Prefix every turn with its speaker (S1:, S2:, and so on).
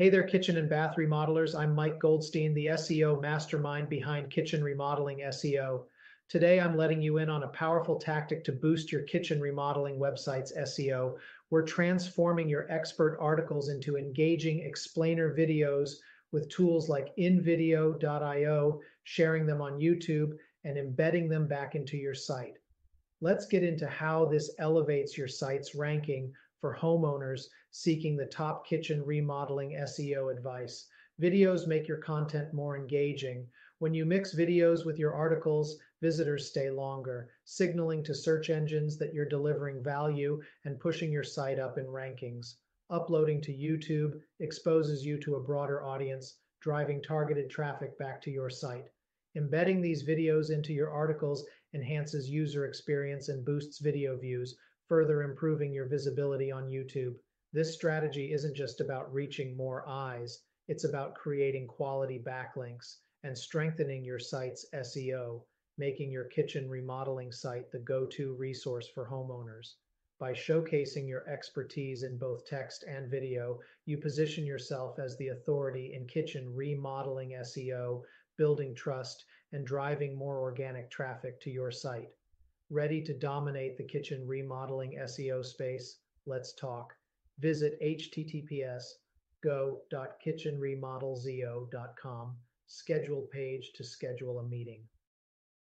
S1: Hey there, kitchen and bath remodelers. I'm Mike Goldstein, the SEO mastermind behind Kitchen Remodeling SEO. Today, I'm letting you in on a powerful tactic to boost your kitchen remodeling website's SEO. We're transforming your expert articles into engaging explainer videos with tools like invideo.io, sharing them on YouTube, and embedding them back into your site. Let's get into how this elevates your site's ranking for homeowners seeking the top kitchen remodeling SEO advice. Videos make your content more engaging. When you mix videos with your articles, visitors stay longer, signaling to search engines that you're delivering value and pushing your site up in rankings. Uploading to YouTube exposes you to a broader audience, driving targeted traffic back to your site. Embedding these videos into your articles enhances user experience and boosts video views, further improving your visibility on YouTube. This strategy isn't just about reaching more eyes, it's about creating quality backlinks and strengthening your site's SEO, making your kitchen remodeling site the go-to resource for homeowners. By showcasing your expertise in both text and video, you position yourself as the authority in kitchen remodeling SEO, building trust, and driving more organic traffic to your site. Ready to dominate the kitchen remodeling SEO space? Let's talk. Visit https://go.kitchenremodelzeo.com, schedule page to schedule a meeting.